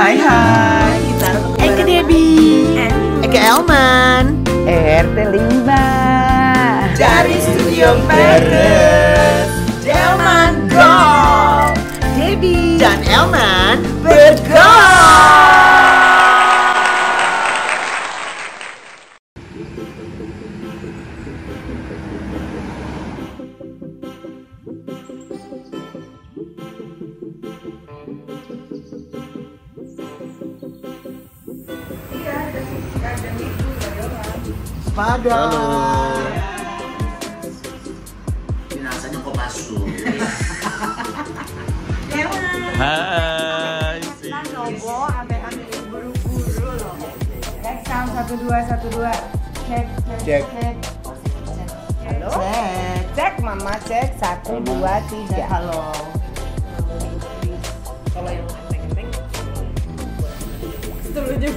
Hai, kita Eke Debbie, Eke Elman, RT Limba dari Studio Paris. Elman Go, Debbie dan Elman bergol. Pada rasanya kok masuk. Hai. Nobo sampai ambil buru-buru loh. Cek sound 1212. Cek. Halo. Cek mama cek 1 2 3. halo. Kalau yang penting setuju.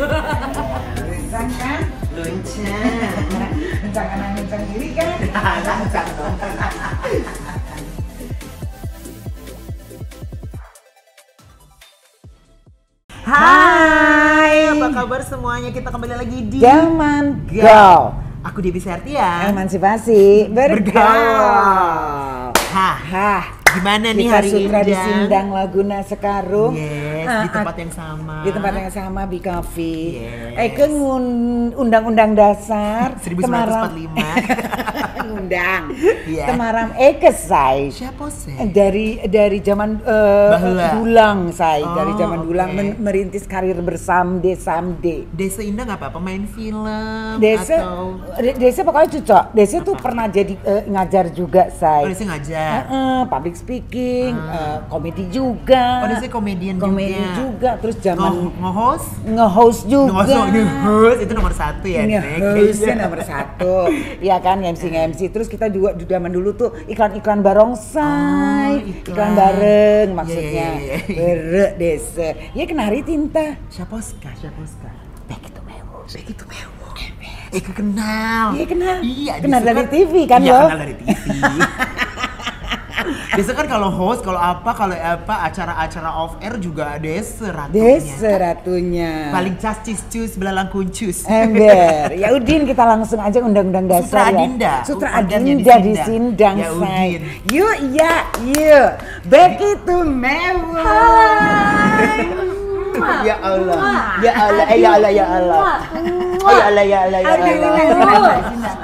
Kencang kan? Luncang. Kencang diri kan? Luncang dong. Hai, apa kabar semuanya? Kita kembali lagi di Zaman Go. Aku Debbie Sertian. Emansipasi Bergaul. Hah. Gimana nih Kita hari sutra ini? di Sindang Laguna Sekarung. Yes, di tempat yang sama. Di tempat yang sama, Bi Coffee. Yes. Ke Undang-Undang Dasar 1945. Ngundang. Iya. Temaram say. Siapa sih? Dari zaman Bahula. dulang say, Oh, dari zaman dulang oke. merintis karir bersamde. Desa Indah nggak apa? Pemain film Desa, atau Desa pokoknya cocok. Desa tuh pernah jadi ngajar juga say. Desa ngajar. Public speaking, komedi juga. Desa komedian Komedi juga, terus zaman nge-host nge-host juga. Nge-host itu nomor 1 ya. Nge-hostnya nomor 1. Iya kan, MC. Terus kita juga zaman dulu tuh iklan-iklan barongsai. Iklan bareng maksudnya. Iya. Bere desa. Ya kenari tinta. Siapa Oska? Becky Tumewu. Kenal. Iya kenal. Iya, Kenal Desa dari TV kan iya, lo? kenal dari TV. Biasa kan kalau host, kalau acara-acara off air juga Desa ratunya. Desa ratunya. Paling cus belalang kuncus. Ember. Ya Udin, kita langsung aja undang-undang dasar Sutra ya. Adinda Di Sindang Ya, say. Udin. Yuk. Becky Tumewu. Ya Allah. Ya Allah.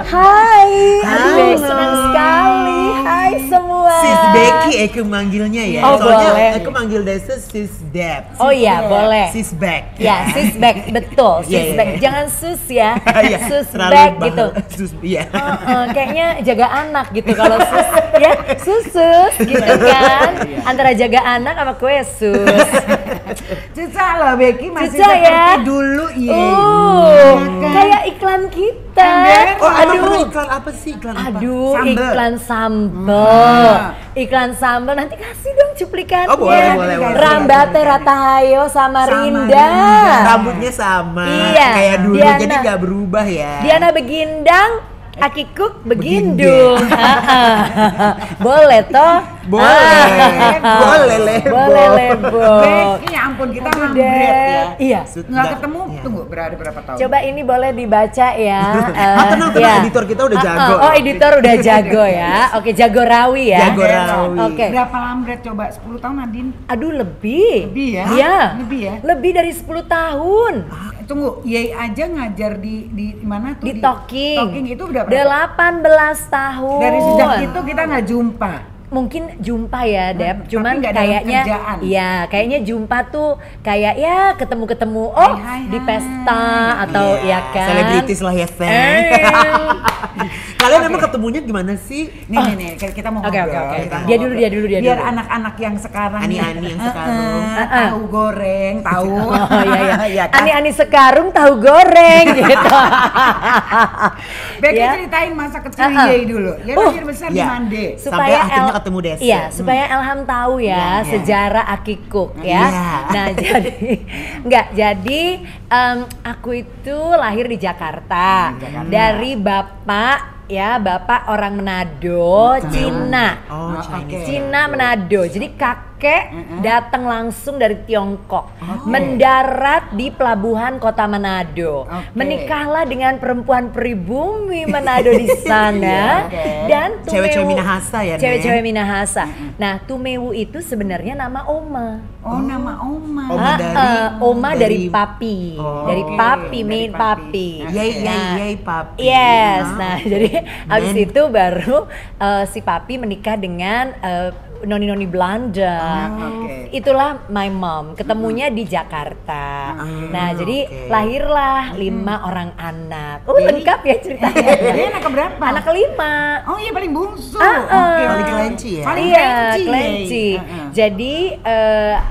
Hai, Halo. senang sekali. Hai semua. Sis Becky Eke manggilnya ya. Oh, Soalnya boleh. Eke manggil Desa Sis Deb. Oh iya, boleh. Sis Back. Ya, sis back, betul. Iya, Sis iya, back. iya. Jangan sus ya. Iya, Sus terlalu back bahal. gitu. Sus, iya. Kayaknya jaga anak gitu kalau sus ya, sus gitu kan. Antara jaga anak sama kue sus. Cica loh Becky masih Cica seperti ya. dulu ya. Kayak iklan kita. Oh, emang Aduh. iklan apa sih? Iklan apa? Aduh, Sambel. iklan sambel. Iklan sambel, nanti kasih dong cuplikannya. Oh, boleh. Rambate Ratahayo sama Rinda. Rambutnya sama. Iya, Kayak dulu, Diana. jadi nggak berubah ya. Diana Begindang, Aki Cook Begindung. Boleh toh? Boleh lebo. Boleh lebo. Becky, ya ampun kita Aduh, ngambret ya. Dad. Iya. Nggak ketemu, Iya. tunggu berapa tahun? Coba ini boleh dibaca ya. Tenang, ya. editor kita udah jago. Oh, editor udah jago ya. Oke, jago rawi ya. Jago rawi. Oke. Berapa lambret coba? 10 tahun Nadine? Aduh, lebih. Lebih ya? Iya. Lebih ya? Lebih dari 10 tahun. Tunggu, Yei aja ngajar di mana tuh? Di Talking. Talking itu udah berapa? 18 tahun. Dari sejak itu kita nggak jumpa. Mungkin jumpa ya, Dep. Tapi Cuman nggak dalam kayaknya kerjaan. iya, kayaknya jumpa tuh kayak ya ketemu-ketemu oh Hai, di hai. pesta atau Iya, ya kan. selebritis lah ya, Sen. Kalian emang ketemunya gimana sih? Nih, kita mau Oke, ngobrol. oke. Kita mau Dia dulu. Biar anak-anak yang sekarang Ani-ani yang sekarang. tahu goreng, tahu. Oh iya. Iya kan? Ani-ani sekarung tahu goreng gitu. Becky Ya. ceritain masa kecil Yei dulu. Ya lahir besar di Iya. Mande. Sampai akhirnya ketemu Desa. Iya, supaya Elham tahu ya Iya. sejarah Aki Cook ya. Iya. Nah, jadi aku itu lahir di Jakarta. Dari bapak orang Manado, Cina. Oh, Oke. Chinese. Cina Manado. Jadi kakek datang langsung dari Tiongkok, mendarat di pelabuhan kota Manado, menikahlah dengan perempuan pribumi Manado di sana, dan Cewek-cewek Minahasa ya, Nek? Cewek-cewek Minahasa. Nah, Tumewu itu sebenarnya nama oma. Nama Oma. Oma dari papi, dari papi, Dari main papi. Yay papi. Yes, nah jadi abis itu baru si papi menikah dengan noni-noni Belanda. Itulah my mom. Ketemunya di Jakarta. Nah, jadi lahirlah 5 orang anak. Lengkap ya ceritanya. Dia anak keberapa? Anak kelima. Oh iya, paling bungsu. Paling kelinci ya. Paling Iya, kelinci. kelinci. Jadi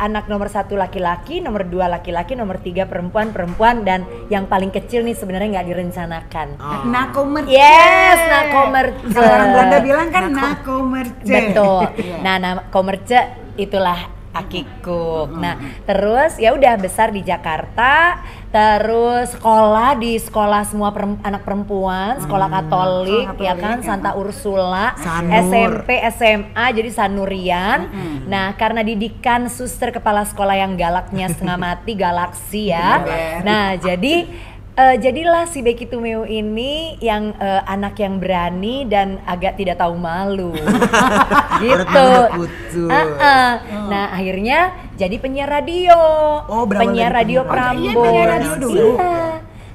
anak nomor 1 laki-laki, nomor 2 laki-laki, nomor 3 perempuan, dan yang paling kecil nih sebenarnya nggak direncanakan. Nakomerce. Yes, nakomerce. Kalau orang Belanda bilang kan nakomerce. Betul. Nah, nama komerce itulah akiku. Nah, terus ya udah besar di Jakarta, terus sekolah di sekolah semua anak perempuan, sekolah Katolik, ya kan, Santa Ursula, Sanur. SMP, SMA, jadi Sanurian. Nah, karena didikan suster kepala sekolah yang galaknya setengah mati, galaksi ya. Nah, jadilah si Becky Tumewu ini yang anak yang berani dan agak tidak tahu malu. Gitu. Nah, akhirnya jadi penyiar radio. berawal Penyiar dari radio penyiar radio. Prambors. Penyiar radio dulu. Iya.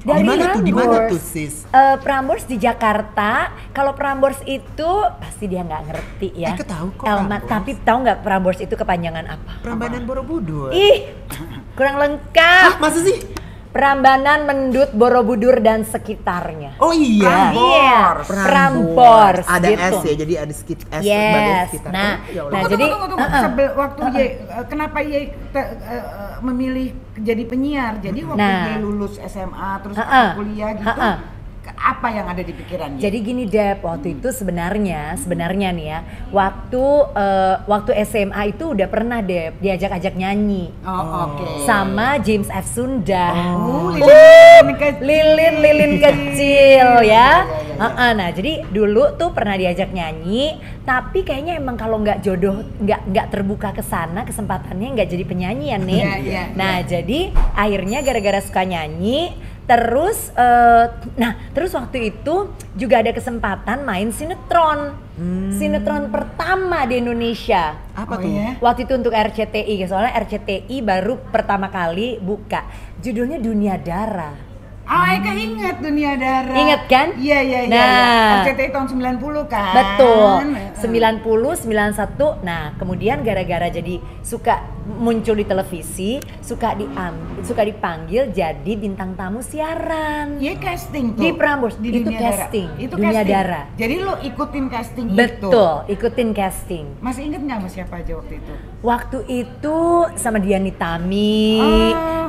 Dari Di mana Prambors. tuh sis? Prambors di Jakarta. Kalau Prambors itu pasti dia nggak ngerti ya. Tahu kok Elma, Prambors. tapi tahu nggak Prambors itu kepanjangan apa? Prambanan Borobudur. Ih, kurang lengkap. Masa sih? Prambanan, Mendut, Borobudur dan sekitarnya. Oh iya. Iya, Prambors. Ada gitu. S ya, jadi ada sedikit S Yes. sebagai sekitar. Nah, Ya Allah. nah, Tunggu, jadi tunggu. Waktu kenapa Ye memilih jadi penyiar? Jadi waktu Nah. Ye lulus SMA terus kuliah gitu, apa yang ada di pikiran Ye? Jadi gini Dep, waktu itu sebenarnya nih ya, waktu SMA itu udah pernah Dep diajak-ajak nyanyi sama James F. Sunda. Lilin kecil ya. Nah, jadi dulu tuh pernah diajak nyanyi, tapi kayaknya emang kalau nggak jodoh, nggak terbuka ke sana kesempatannya, nggak jadi penyanyian nih. Nah, jadi akhirnya gara-gara suka nyanyi. Terus waktu itu juga ada kesempatan main sinetron. Sinetron pertama di Indonesia. Apa tuh? Waktu itu untuk RCTI, soalnya RCTI baru pertama kali buka. Judulnya Dunia Dara. Eka ingat Dunia Dara. Ingat kan? Iya. Nah, RCTI tahun 90 kan? betul. 90, 91. Nah, kemudian gara-gara jadi suka muncul di televisi, suka dipanggil jadi bintang tamu siaran. Iya, casting tuh. Di Prambors, Di itu Dunia Dara. casting. Itu Dunia casting. Dara. Jadi lo ikutin casting itu. Betul, ikutin casting. Masih inget nggak sama siapa aja waktu itu? Waktu itu sama Dian Nitami,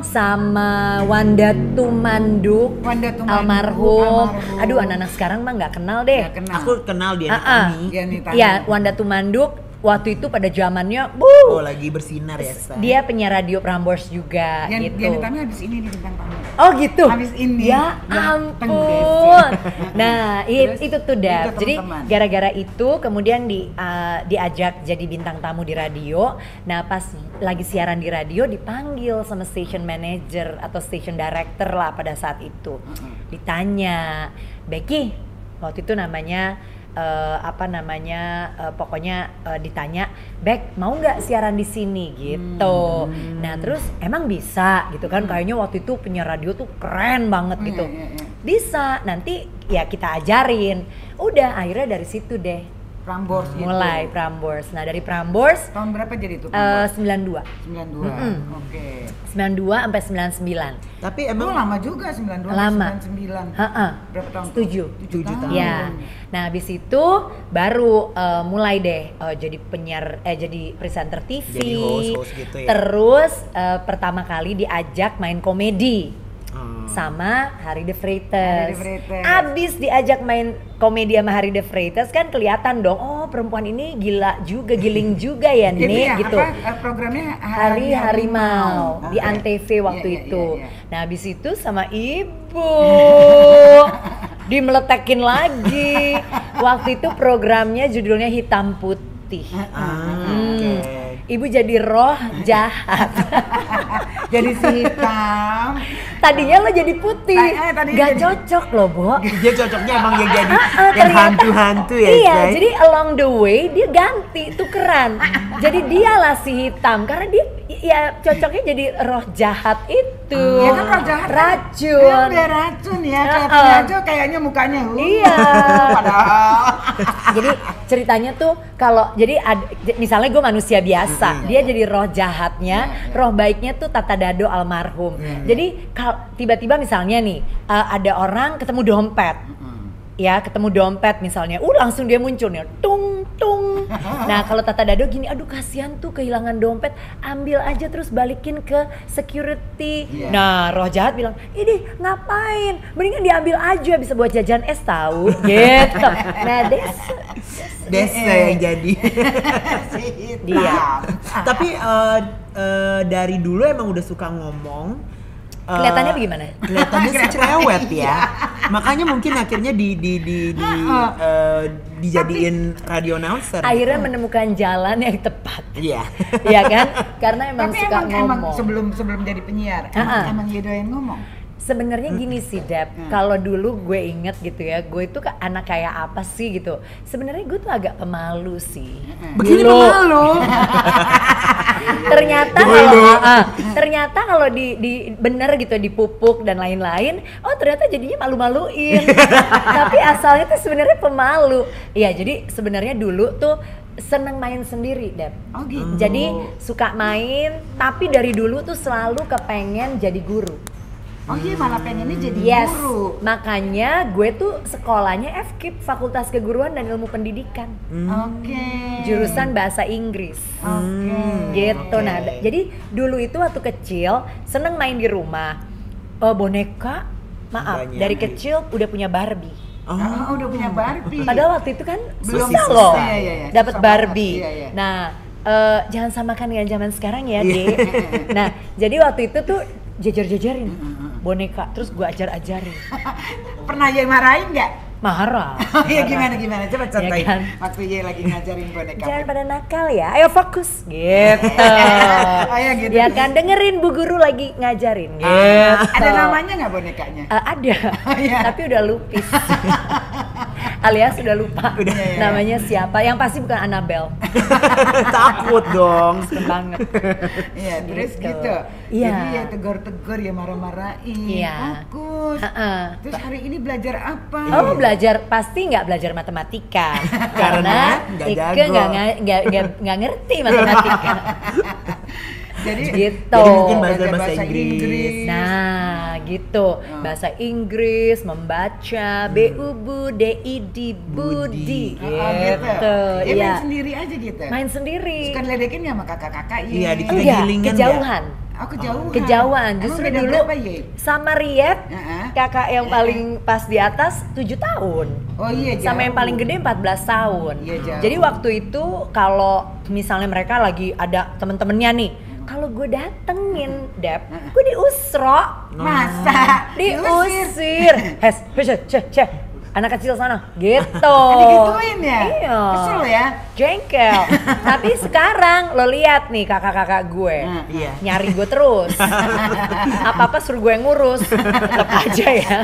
sama Wanda Tumanduk, almarhum. Aduh, anak-anak sekarang mah nggak kenal deh. Nggak kenal. Aku kenal dia Nitami. Dian Nitami. Iya, Wanda Tumanduk. Waktu itu pada zamannya, Oh, lagi bersinar ya. Say. dia penyiar radio Prambors juga gitu. Dian Nitami habis ini di bintang tamu. Oh gitu. Habis ini. Ya Ganteng ampun. deh. Nah, itu tuh Dap. itu Jadi teman-teman. gara-gara itu kemudian diajak jadi bintang tamu di radio. Nah, pas lagi siaran di radio dipanggil sama station manager atau station director lah pada saat itu. Ditanya, "Becky, waktu itu namanya pokoknya ditanya, "Bek, mau nggak siaran di sini?" gitu. Nah, terus emang bisa gitu kan, kayaknya waktu itu penyiar radio tuh keren banget gitu. Bisa, nanti ya kita ajarin. Udah, akhirnya dari situ deh Prambors itu. mulai Prambors. Nah, dari Prambors Tahun berapa jadi itu Prambors? 92. 92. Oke. 92 sampai 99. Tapi Oh, emang lama juga 92 Lama. 99. Heeh. Berapa tahun? 7. 7 tahun. Ya, nah habis itu baru mulai deh jadi penyiar, jadi presenter TV. Jadi host gitu ya. Terus pertama kali diajak main komedi sama Harry the Freitas. Harry the Freitas. Abis diajak main komedi sama Harry the Freitas kan kelihatan dong, oh perempuan ini gila juga, giling juga ya Itu nih ya, gitu. programnya Hari Harimau di Oke. Antv waktu Iya, itu. iya. Nah, habis itu sama ibu dimeletekin lagi. Waktu itu programnya judulnya Hitam Putih. oke. ibu jadi roh jahat. Jadi si hitam. Tadinya lo jadi putih, tadinya gak jadi- cocok loh, Bo. Dia cocoknya emang yang jadi yang Ternyata- hantu-hantu ya, Iya, Say? jadi along the way dia ganti, tukeran. Jadi dialah si hitam karena dia ya cocoknya jadi roh jahat itu. Ya kan roh jahat kan- Racun. Ya udah racun ya, kayak Heeh. aja kayaknya mukanya. Iya. Padahal. Jadi ceritanya tuh kalau jadi misalnya gue manusia biasa, dia jadi roh jahatnya, roh baiknya tuh Tata Dado almarhum. Jadi kalau tiba-tiba misalnya nih ada orang ketemu dompet. Ya, ketemu dompet misalnya, langsung dia muncul nih, tung tung. Nah, kalau Tata Dado gini, aduh kasihan tuh kehilangan dompet, ambil aja terus balikin ke security. Iya. Nah, roh jahat bilang, ini ngapain? Mendingan diambil aja, bisa buat jajan es tahu, gitu. Nah, Desa yang jadi. Si hitam. Dia. Tapi dari dulu emang udah suka ngomong. Kelihatannya bagaimana? Kelihatannya sih cerewet ya. Makanya mungkin akhirnya dijadiin radio announcer. Akhirnya menemukan jalan yang tepat. Iya. Iya kan? Karena emang Tapi suka emang ngomong. sebelum jadi penyiar, emang dia doyan ngomong. Sebenarnya gini sih Deb, kalau dulu gue inget gitu ya, gue itu anak kayak apa sih gitu. Sebenarnya gue tuh agak pemalu sih. Begini Dulu. pemalu. ternyata kalau di bener gitu dipupuk dan lain-lain, ternyata jadinya malu-maluin. Tapi asalnya tuh sebenarnya pemalu. Iya, jadi sebenarnya dulu tuh seneng main sendiri, Deb. Oh gitu. Jadi suka main, tapi dari dulu tuh selalu kepengen jadi guru. Oh iya, malah pengennya jadi Yes, guru. makanya gue tuh sekolahnya FKIP, Fakultas Keguruan dan Ilmu Pendidikan. Oke. Jurusan Bahasa Inggris. Oke. Gitu. Nah, jadi dulu itu waktu kecil seneng main di rumah. Boneka, maaf, Banyak. dari kecil udah punya Barbie. Oh, udah punya Barbie. Padahal waktu itu kan Belum susah susah, loh iya. dapat Susah Barbie. banget, iya. Nah, jangan samakan dengan zaman sekarang ya, Dek. Nah, jadi waktu itu tuh jajar-jajarin boneka, terus gua ajar-ajarin. Pernah Ye marahin nggak? Marah. Oh iya, gimana? Coba contohin. kan? Waktu Ye lagi ngajarin boneka. Jangan pada nakal ya, ayo fokus gitu. Oh ya gitu. Ya kan, dengerin Bu Guru lagi ngajarin gitu. Ada namanya nggak bonekanya? Ada, iya. tapi udah lupis. Alias udah lupa Iya. namanya siapa. Yang pasti bukan Annabelle. Takut dong. Serem banget. Iya, terus gitu. Iya. Jadi ya tegur-tegur ya marah-marahin. Iya. Fokus. Heeh. Terus hari ini belajar apa? Oh, belajar pasti nggak belajar matematika karena nggak Ike jago. nggak ngerti matematika. Jadi Gitu. Jadi mungkin belajar bahasa Inggris. Nah, gitu. Bahasa Inggris, membaca, BUBU, DID, Budi. Oh, gitu. Gitu. Ya Iya. main sendiri aja gitu. Main sendiri. Suka ledekin nggak sama kakak-kakak Ye? Iya, di Enggak, gilingan kejauhan. Oh, kejauhan. Kejauhan. Emang Justru beda dulu berapa, Ye? sama Riet, Heeh. kakak yang paling pas di atas 7 tahun. Oh iya, jauh. Sama yang paling gede 14 tahun. Iya, jauh. Jadi waktu itu kalau misalnya mereka lagi ada temen-temennya nih, kalau gue datengin, Dep, gue diusro, Masa? diusir. Anak kecil sana, gitu. Digituin ya? Iya. Kesel ya? Jengkel. Tapi sekarang lo lihat nih kakak-kakak gue, Iya. nyari gue terus. Apa-apa suruh gue yang ngurus, tetap aja ya.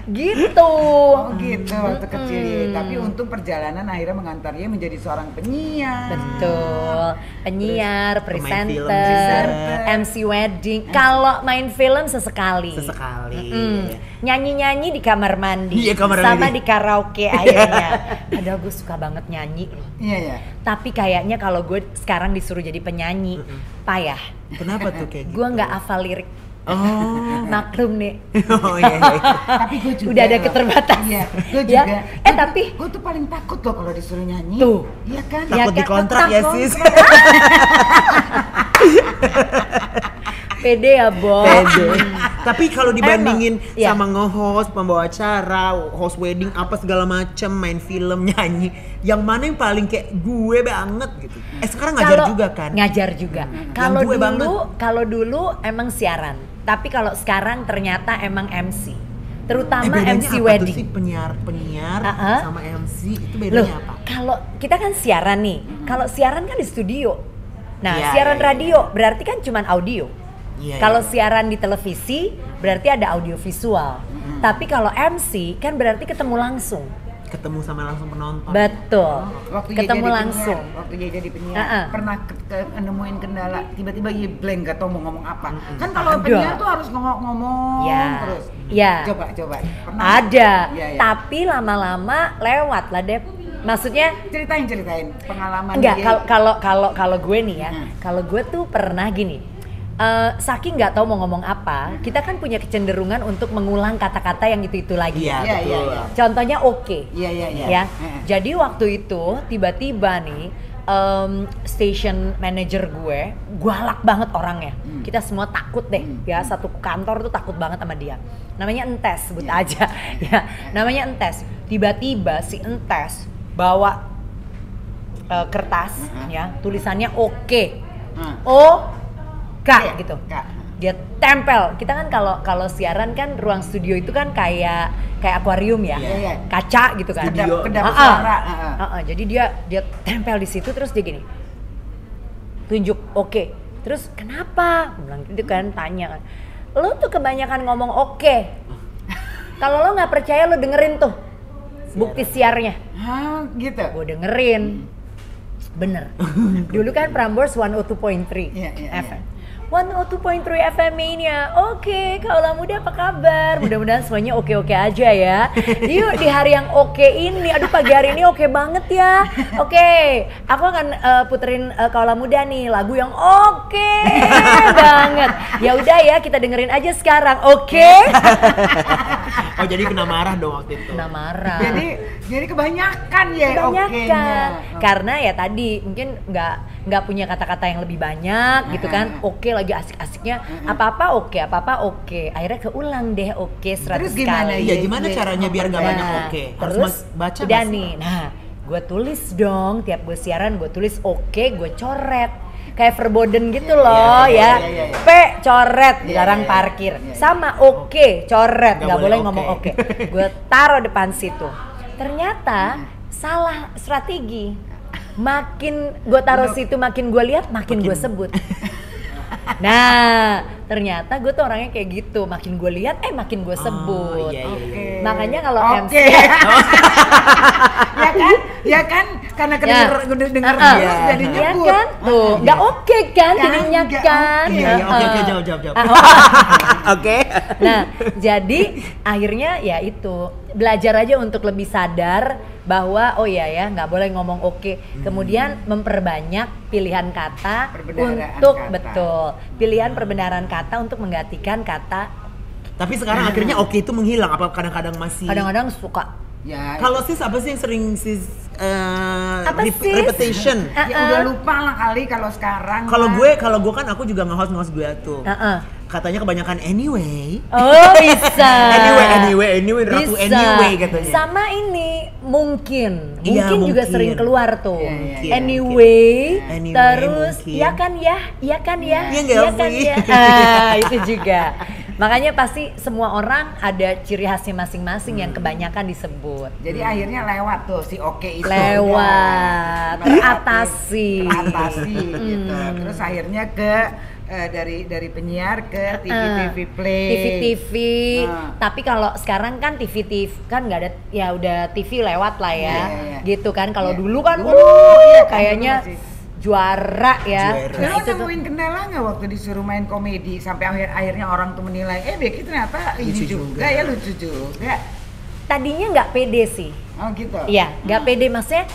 Gitu. Oh gitu, waktu kecil Ye. Tapi untung perjalanan akhirnya mengantar Ye menjadi seorang penyiar. Betul, penyiar, Terus pemain film presenter, juga. MC wedding. Kalau main film sesekali. Sesekali. Nyanyi-nyanyi di kamar mandi, Iya, kamar sama mandi. di karaoke akhirnya. Padahal gue suka banget nyanyi loh. Iya ya. Tapi kayaknya kalau gue sekarang disuruh jadi penyanyi, payah. Kenapa tuh kayak gitu? Gue nggak hafal lirik. Oh. Maklum nih. Oh iya. Tapi gue juga. Udah ada loh. keterbatasan. Iya, gue Ya. juga. Tapi Gue tuh paling takut loh kalau disuruh nyanyi. Tuh. Iya kan? Ya Takut kan? dikontrak ya Takut. sis. pede ya, Bo. Pede. Tapi kalau dibandingin Iya. sama nge-host, pembawa acara, host wedding apa segala macem, main film, nyanyi, yang mana yang paling kayak gue banget gitu? Sekarang ngajar Kalau- juga kan? Ngajar juga. Kalau Yang gue dulu, kalau dulu emang siaran. Tapi kalau sekarang ternyata emang MC. terutama bedanya MC apa wedding. tuh sih penyiar sama MC itu Loh, bedanya apa? kalau kita kan siaran nih, kalau siaran kan di studio. Nah, Iya, siaran iya, iya. radio berarti kan cuman audio. Iya, Kalau iya. siaran di televisi berarti ada audio visual. Tapi kalau MC kan berarti ketemu langsung. Ketemu sama langsung penonton. Betul. Waktu dia Ketemu jadi langsung. penyiar, waktu dia jadi penyiar Uh-uh. pernah nemuin kendala tiba-tiba dia blank gak tau mau ngomong apa. Kan kalau Ada. penyiar tuh harus ngomong Ya. terus. Ya. Coba. Pernah? Ada, Iya, iya. tapi lama-lama lewat lah Dep. Maksudnya Ceritain pengalaman enggak, dia. kalau gue nih ya, Hmm. kalau gue tuh pernah gini. Saking nggak tahu mau ngomong apa, kita kan punya kecenderungan untuk mengulang kata-kata yang itu lagi. Iya, Iya, betul. iya. Contohnya oke. Iya. Ya. Jadi waktu itu tiba-tiba nih station manager gue galak banget orangnya. Kita semua takut deh ya, satu kantor tuh takut banget sama dia. Namanya Entes, sebut aja ya. Namanya Entes. Tiba-tiba si Entes bawa kertas ya, tulisannya oke. Kak gitu. Kak. Dia tempel. Kita kan kalau siaran kan ruang studio itu kan kayak akuarium ya. Iya, iya. Kaca gitu kan. Studio. Kedap suara. Jadi dia tempel di situ terus dia gini. Tunjuk oke. Terus kenapa? Bilang gitu kan, tanya kan. Lo tuh kebanyakan ngomong oke. Kalau lo nggak percaya lo dengerin tuh bukti siarnya. Hah, gitu. Gue dengerin. Bener. Dulu kan Prambors 102.3 Iya, iya, FM. 102.3 FM Mania. Oke, kaulah muda apa kabar? Mudah-mudahan semuanya oke-oke aja ya. Yuk di hari yang oke ini, aduh pagi hari ini oke banget ya. Oke, aku akan puterin kaulah muda nih lagu yang oke banget. Ya udah ya, kita dengerin aja sekarang. Oke? Oh jadi kena marah dong waktu itu. Kena marah. Jadi kebanyakan ya okenya. Kebanyakan. Karena ya tadi mungkin nggak punya kata-kata yang lebih banyak gitu kan. Oke lagi asik-asiknya apa-apa oke. Akhirnya keulang deh oke 100 Terus gimana kali. Iya gimana caranya biar gak banyak Nah, oke? Harus terus baca udah nggak sih? nih. Nah, gue tulis dong tiap gue siaran gue tulis oke, gue coret. Kayak verboten gitu loh iya, ya. iya. P coret dilarang iya. parkir. Iya, iya. Sama oke coret, Nggak nggak boleh boleh ngomong oke. oke. Gue taruh depan situ. Ternyata salah strategi. Makin gue taruh situ, makin gue lihat, makin gue sebut. Nah, ternyata gue tuh orangnya kayak gitu. Makin gue lihat, makin gue sebut. iya, iya, Oke. Makanya kalau MC ya kan karena denger terus jadi ya nyebut. kan, tuh nggak oke kan Kan, jadinya nggak kan. oke. Iya, oke, jawab. Oke. Nah, jadi akhirnya ya itu belajar aja untuk lebih sadar bahwa oh iya ya nggak boleh ngomong oke. Kemudian memperbanyak pilihan kata Perbendaharaan untuk kata. betul pilihan perbenaran kata untuk menggantikan kata. Tapi sekarang akhirnya oke itu menghilang apa kadang-kadang masih? Kadang-kadang suka. Ya, Kalau sis apa sih yang sering sis Apa sis? repetition? ya udah lupa lah kali kalau sekarang. Kalau kan. gue kan aku juga nge-host gue tuh. Katanya kebanyakan anyway. Oh bisa. Anyway, ratu Bisa. anyway katanya. Sama ini mungkin Iya, juga mungkin. sering keluar tuh. Iya, iya, iya. Anyway, Anyway, terus mungkin. iya kan ya, Iya nggak, iya kan Wi? ya. Itu juga. Makanya pasti semua orang ada ciri khasnya masing-masing yang kebanyakan disebut. Jadi akhirnya lewat tuh si oke itu. Lewat, Ya. teratasi. Gitu. Terus akhirnya ke dari penyiar ke TV Play. TV. Tapi kalau sekarang kan TV kan nggak ada, ya udah TV lewat lah ya. Iya, iya. Gitu kan. Kalau Iya. dulu kan Dulu, waduh, iya kan, kayaknya dulu masih. juara ya. Juara. Nah, Nah, itu tuh. nemuin kendala nggak waktu disuruh main komedi sampai akhirnya orang tuh menilai Becky ternyata Lucu ini juga. juga ya lucu juga. Tadinya nggak pede sih. Oh gitu. Iya, nggak pede maksudnya.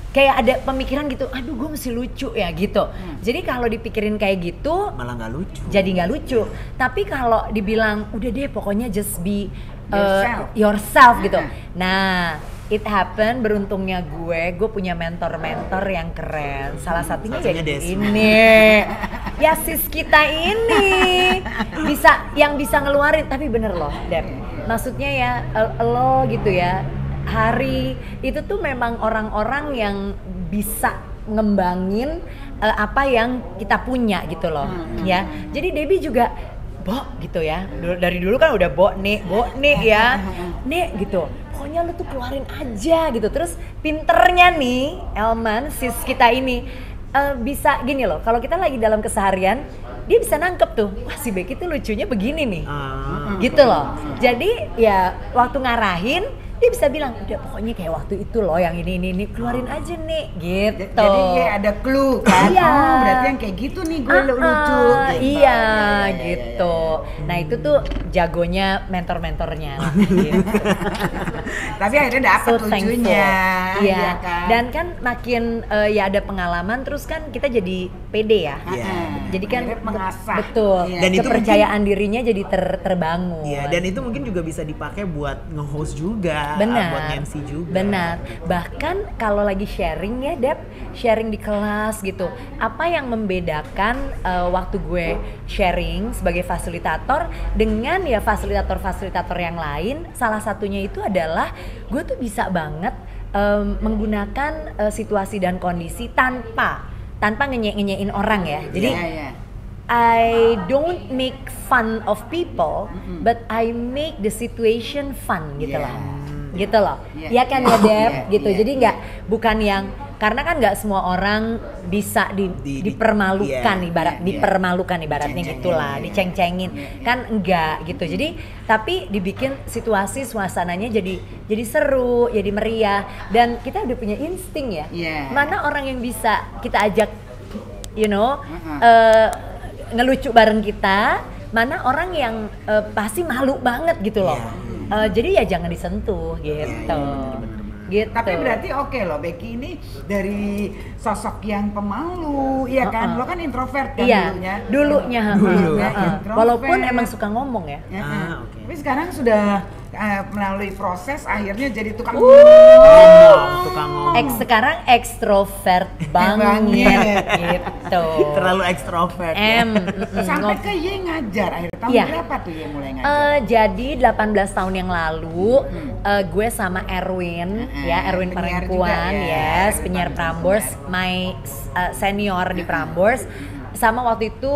Kayak ada pemikiran gitu, aduh gue mesti lucu ya gitu. Jadi kalau dipikirin kayak gitu, Malah nggak lucu. jadi nggak lucu. Tapi kalau dibilang udah deh pokoknya just be yourself gitu. Nah, it happen beruntungnya gue punya mentor-mentor yang keren. Salah satunya Satunya ya Desma. ini. Ya sis kita ini yang bisa ngeluarin, tapi bener loh, Dep. Maksudnya ya lo gitu ya. Hari itu tuh memang orang-orang yang bisa ngembangin apa yang kita punya gitu loh, ya. Jadi Debbie juga Bo gitu ya, dari dulu kan udah Bo nih ya, nih gitu. Pokoknya lu tuh keluarin aja gitu. Terus pinternya nih Elman, sis kita ini bisa gini loh, kalau kita lagi dalam keseharian, dia bisa nangkep tuh, wah si Becky tuh lucunya begini nih, gitu loh. Jadi ya waktu ngarahin, dia bisa bilang, udah pokoknya kayak waktu itu loh yang ini keluarin aja nih, gitu. Jadi kayak ada clue kan, Iya. oh berarti yang kayak gitu nih gue lucu. Gitu. Iya, gitu. Nah itu tuh jagonya mentor-mentornya lah, gitu. Tapi akhirnya dapet So lucunya, thankful. Iya. ya kan? Dan kan makin ya ada pengalaman, terus kan kita jadi pede ya. Iya. Jadi kan Akhirnya mengasah. betul. Iya. Dan itu kepercayaan dirinya jadi terbangun. Iya, dan itu mungkin juga bisa dipakai buat nge-host juga, Benar. buat MC juga. Benar. Bahkan kalau lagi sharing ya, Dep, sharing di kelas gitu. Apa yang membedakan waktu gue sharing sebagai fasilitator dengan ya fasilitator-fasilitator yang lain, salah satunya itu adalah gue tuh bisa banget menggunakan situasi dan kondisi tanpa ngenyek-nyenyekin orang ya. Jadi Iya. I don't make fun of people, but I make the situation fun gitu Yeah. loh. Gitu loh. Yeah. Ya kan ya Dep, Yeah. gitu. Yeah. Jadi bukan yang karena kan nggak semua orang bisa dipermalukan dipermalukan ibaratnya Diceng-cengin, gitulah, iya. diceng-cengin. Kan enggak gitu. Jadi tapi dibikin situasi suasananya jadi seru, jadi meriah dan kita udah punya insting ya. Iya. Mana orang yang bisa kita ajak Uh-huh. ngelucu bareng kita, mana orang yang pasti malu banget gitu loh. Jadi ya jangan disentuh gitu. Gitu. Tapi berarti oke loh, Becky ini dari sosok yang pemalu, iya kan? Lo kan introvert kan Iya, dulunya. introvert. Walaupun emang suka ngomong ya. Ya, Oke. Tapi sekarang sudah melalui proses akhirnya jadi tukang Tukang ngomong. Sekarang ekstrovert banget gitu. Terlalu ekstrovert. ya. sampai ke Ye ngajar akhirnya tahun Iya. berapa tuh Ye mulai ngajar? Jadi 18 tahun yang lalu gue sama Erwin ya, Erwin penyiar Parengkuan, juga ya, yes, Erwin penyiar Parengkuan. Prambors, my senior di Prambors. Sama waktu itu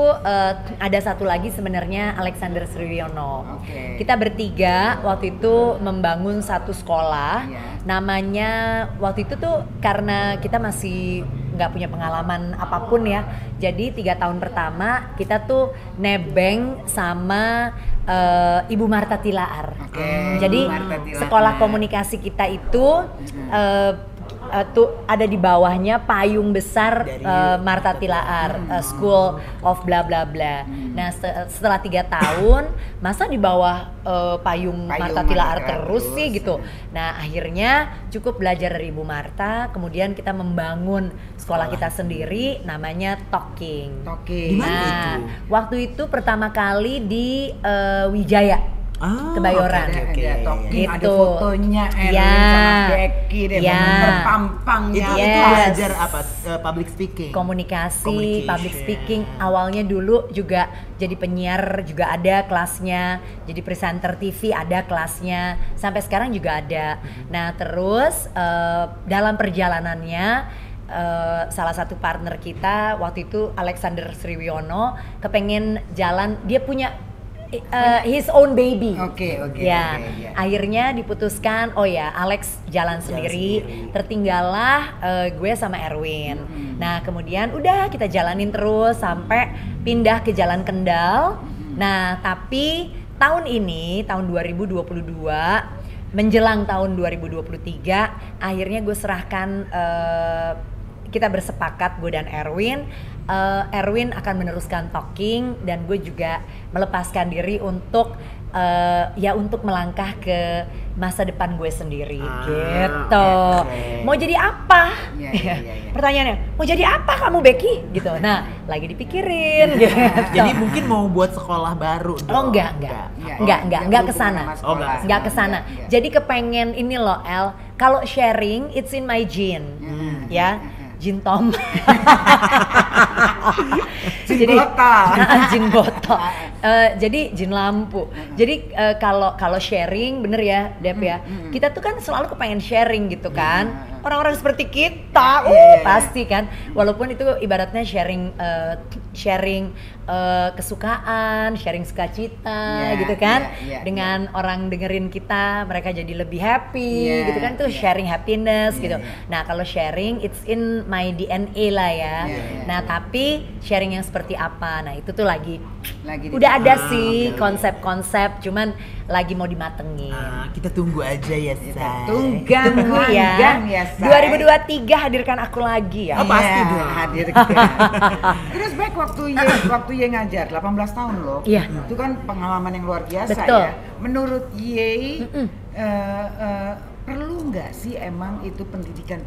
ada satu lagi sebenarnya Alexander Sriwiono. Oke. Kita bertiga waktu itu membangun satu sekolah. Iya. Namanya waktu itu tuh karena kita masih nggak punya pengalaman apapun ya. Jadi 3 tahun pertama kita tuh nebeng sama Ibu Marta Tilaar. Oke, Jadi Ibu Marta Tilaar. sekolah komunikasi kita itu tuh ada di bawahnya payung besar Dari Marta Tilaar, School of bla bla bla. Nah setelah 3 tahun masa di bawah payung Marta Tilaar terus sih gitu. Nah akhirnya cukup belajar dari Ibu Marta, kemudian kita membangun sekolah kita sendiri namanya Talking. Oke. Di mana Nah itu? waktu itu pertama kali di Wijaya. Kebayoran. Oke. Ada Talking, ada Gitu. fotonya Erwin Ya. sama Becky deh, Ya. terpampangnya. Itu Yes. belajar apa? Public speaking. Komunikasi, Communication. public speaking. Awalnya dulu juga jadi penyiar juga ada kelasnya, jadi presenter TV ada kelasnya, sampai sekarang juga ada. Nah terus dalam perjalanannya salah satu partner kita waktu itu Alexander Sriwiono kepengen jalan, dia punya his own baby. Oke. Ya, oke. akhirnya diputuskan, oh ya Alex jalan sendiri, tertinggallah gue sama Erwin. Nah kemudian udah kita jalanin terus sampai pindah ke Jalan Kendal. Nah tapi tahun ini, tahun 2022, menjelang tahun 2023, akhirnya gue serahkan, kita bersepakat gue dan Erwin. Erwin akan meneruskan Talking dan gue juga melepaskan diri untuk untuk melangkah ke masa depan gue sendiri gitu. oke. Mau jadi apa? Iya. Pertanyaannya, mau jadi apa kamu Becky? Gitu. Nah, lagi dipikirin gitu. Jadi mungkin mau buat sekolah baru dong. Oh enggak ke sana. Oh, enggak. Enggak ke sana. Jadi kepengen ini loh El, kalau sharing it's in my gene. Ya. Jin Tom. Jin botol. Jin botol. Jadi jin lampu. Jadi kalau sharing bener ya Dep ya. Kita tuh kan selalu kepengen sharing gitu kan. Orang-orang seperti kita, pasti kan. Walaupun itu ibaratnya sharing kesukaan, sharing sukacita Iya, gitu kan. iya, Dengan orang dengerin kita, mereka jadi lebih happy Iya, gitu kan. Tuh iya. sharing happiness Iya, gitu. iya. Nah, kalau sharing it's in my DNA lah ya. Iya, iya. Nah, tapi sharing yang seperti apa? Nah, itu tuh lagi Lagi udah ada Ah, sih oke, oke. konsep-konsep, cuman lagi mau dimatengin. Kita tunggu aja ya, Say. Tunggang, Tunggu ya. langgang ya, Say. 2023 hadirkan aku lagi ya. Oh, pasti Iya, dong. hadirkan. Terus baik waktu Ye ngajar 18 tahun loh. Iya. Itu kan pengalaman yang luar biasa Betul. ya. Menurut Ye perlu nggak sih emang itu pendidikan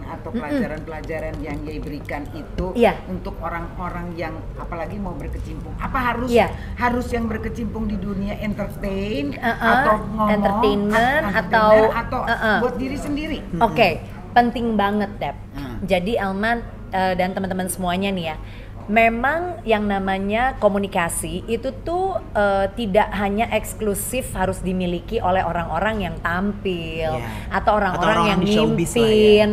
atau pelajaran-pelajaran yang Ye berikan itu Iya. untuk orang-orang yang apalagi mau berkecimpung? Apa harus Iya. harus yang berkecimpung di dunia atau ngomong entertainment, atau atau buat diri sendiri? Oke, penting banget Dep. Hmm. Jadi Elman dan teman-teman semuanya nih ya, memang yang namanya komunikasi itu tuh tidak hanya eksklusif harus dimiliki oleh orang-orang yang tampil Iya. atau orang-orang Atau yang orang di showbiz lah ya. mimpin,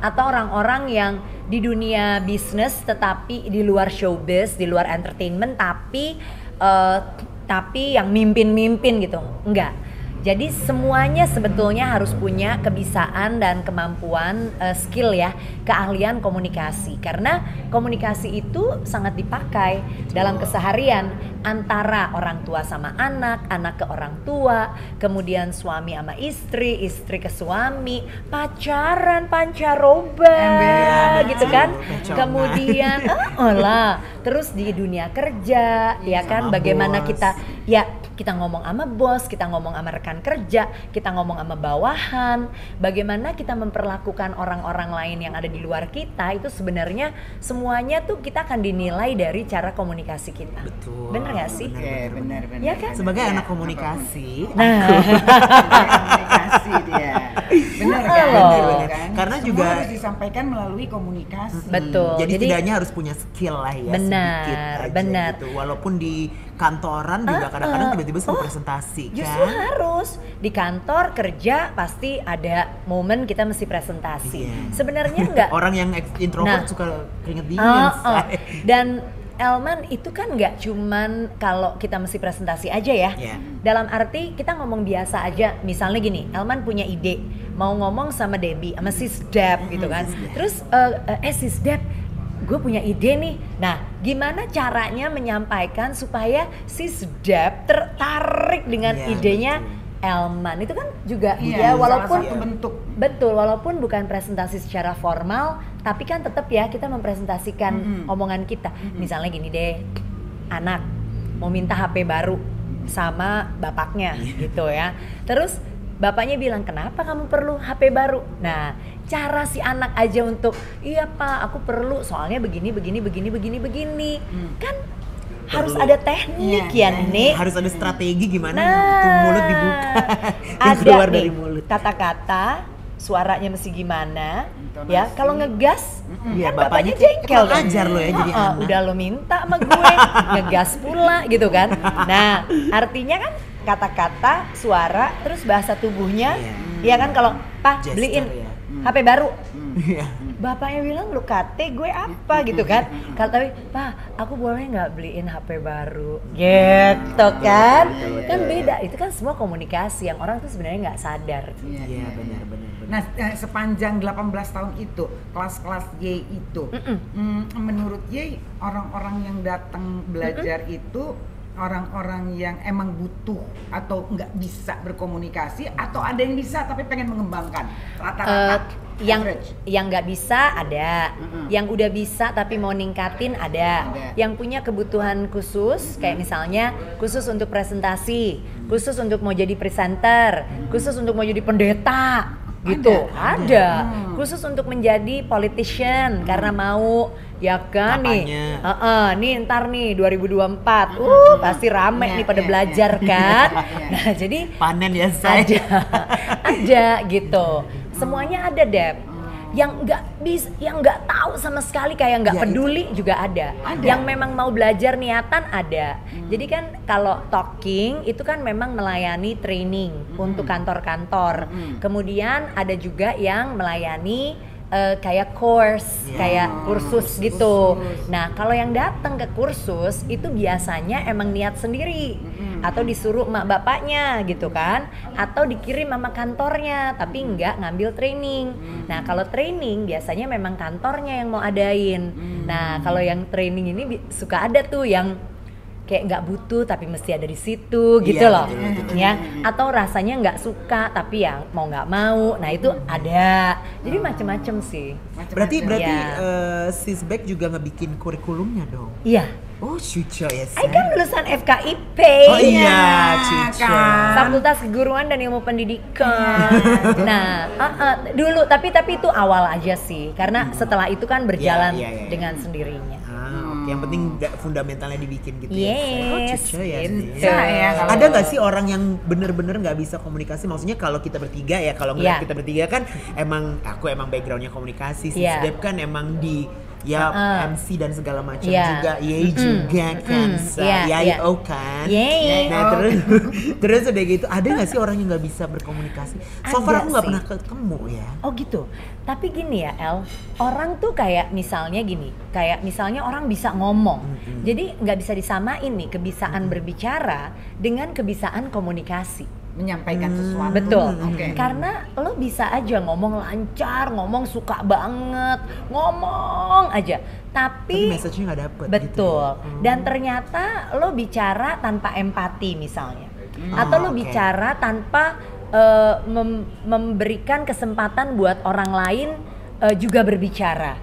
atau orang-orang yang di dunia bisnis tetapi di luar showbiz, di luar entertainment tapi yang mimpin-mimpin gitu, enggak. Jadi semuanya sebetulnya harus punya kebisaan dan kemampuan, skill ya, keahlian komunikasi. Karena komunikasi itu sangat dipakai dalam keseharian antara orang tua sama anak, anak ke orang tua, kemudian suami sama istri, istri ke suami, pacaran, pancaroba, Ember, gitu kan. pecongan. Kemudian, terus di dunia kerja, ya kan, Sama bagaimana bos. kita ngomong sama bos, kita ngomong sama rekan kerja, kita ngomong sama bawahan, bagaimana kita memperlakukan orang-orang lain yang ada di luar kita, itu sebenarnya semuanya tuh kita akan dinilai dari cara komunikasi kita. Betul. Bener gak sih? Oke, benar. Iya kan? Sebagai Iya, anak komunikasi, Nah, komunikasi dia. Benar kan? Bener, bener. Kan? Karena Semua juga- harus disampaikan melalui komunikasi. Betul. jadi Jadi- setidaknya harus punya skill lah ya, Benar, sedikit aja benar. gitu. Walaupun di kantoran juga kadang-kadang tiba-tiba suruh presentasi justru kan. harus di kantor kerja pasti ada momen kita mesti presentasi. Iya. Sebenarnya enggak. Orang yang introvert Nah. suka keringet dingin. Say. Dan Elman itu kan nggak cuman kalau kita mesti presentasi aja ya. Iya. Dalam arti kita ngomong biasa aja. Misalnya gini, Elman punya ide mau ngomong sama Debbie, sama Sis Deb gitu kan. Sis Deb. Terus Sis Deb, gue punya ide nih. Nah, gimana caranya menyampaikan supaya Sis Deb tertarik dengan Iya, idenya betul. Elman? Itu kan juga Iya, ya walaupun salah satu bentuk. betul, walaupun bukan presentasi secara formal, tapi kan tetap ya kita mempresentasikan omongan kita. Misalnya gini deh, anak mau minta HP baru sama bapaknya gitu ya. Terus bapaknya bilang, kenapa kamu perlu HP baru? Nah, cara si anak aja untuk, iya pak aku perlu soalnya begini. Kan harus Perlu. ada teknik Iya, ya Nek. Harus ada strategi gimana Nah, tuh mulut dibuka. Yang ada keluar nih dari mulut. kata-kata, suaranya mesti gimana, Intonasi. ya kalau ngegas, Iya, kan bapaknya bapaknya jengkel kurang dong. ajar lo ya jadi anak. Udah lo minta sama gue, ngegas pula gitu kan. Nah, artinya kan kata-kata, suara, terus bahasa tubuhnya, ya kan kalau Pak Gesture beliin ya. HP baru, Iya. bapaknya bilang lu kate gue apa gitu kan. Kalau tapi Pak aku boleh nggak beliin HP baru gitu kan. Kan beda, itu kan semua komunikasi yang orang tuh sebenarnya nggak sadar. Iya, benar. Nah, sepanjang 18 tahun itu, kelas-kelas Y itu, menurut Y, orang-orang yang datang belajar itu orang-orang yang emang butuh atau nggak bisa berkomunikasi, atau ada yang bisa tapi pengen mengembangkan rata-rata average? Yang nggak bisa ada, yang udah bisa tapi mau ningkatin ada, yang punya kebutuhan khusus kayak misalnya khusus untuk presentasi, khusus untuk mau jadi presenter, khusus untuk mau jadi pendeta gitu, ada. Khusus untuk menjadi politician karena mau ya kan Kampanye. nih ntar nih 2024 pasti rame nih pada belajar kan. Nah jadi Panen ya saya. ada gitu, semuanya ada Deb. Yang nggak bisa, yang nggak tahu sama sekali kayak nggak Ya, peduli juga ada. Yang memang mau belajar niatan ada. Jadi kan kalau talking itu kan memang melayani training untuk kantor-kantor. Kemudian ada juga yang melayani kayak course, kayak kursus gitu. kursus. Nah, kalau yang datang ke kursus itu biasanya emang niat sendiri atau disuruh emak bapaknya gitu kan, atau dikirim sama kantornya tapi nggak ngambil training. Nah, kalau training biasanya memang kantornya yang mau adain. Nah, kalau yang training ini suka ada tuh yang kayak nggak butuh tapi mesti ada di situ gitu Iya, loh, betul. ya. Atau rasanya nggak suka tapi yang mau nggak mau. Nah, itu ada. Jadi macem-macem sih. Berarti Ya. Sisbek juga ngebikin kurikulumnya dong. Iya. Oh, Cuca ya. Saya kan lulusan FKIP. Oh iya, Iya, Cuca. kan. Fakultas Keguruan dan Ilmu Pendidikan. Nah, dulu tapi itu awal aja sih, karena setelah itu kan berjalan Iya. dengan sendirinya. Oke. Yang penting fundamentalnya dibikin gitu Yes, ya. Oh, Cuca ya. gitu. Sis. Ya, kalau- Ada nggak sih orang yang bener-bener nggak bisa komunikasi? Maksudnya kalau kita bertiga ya, kalau ngeliat Iya. kita bertiga kan aku emang backgroundnya komunikasi, Iya. Sisbek kan emang di MC dan segala macam Iya. juga, juga kan, Iya, iya. kan. Yeay. Nah terus udah gitu, ada nggak sih orang yang nggak bisa berkomunikasi? So far Ada aku nggak sih. pernah ketemu ya. Oh gitu. Tapi gini ya El, orang tuh kayak misalnya orang bisa ngomong. Jadi nggak bisa disamain nih kebisaan berbicara dengan kebisaan komunikasi. Menyampaikan sesuatu. Betul. Oke. Karena lo bisa aja ngomong lancar, ngomong suka banget, ngomong aja. Tapi Tapi message-nya nggak dapet. betul. Gitu ya. Dan ternyata lo bicara tanpa empati misalnya. Atau lo oke. bicara tanpa memberikan kesempatan buat orang lain juga berbicara.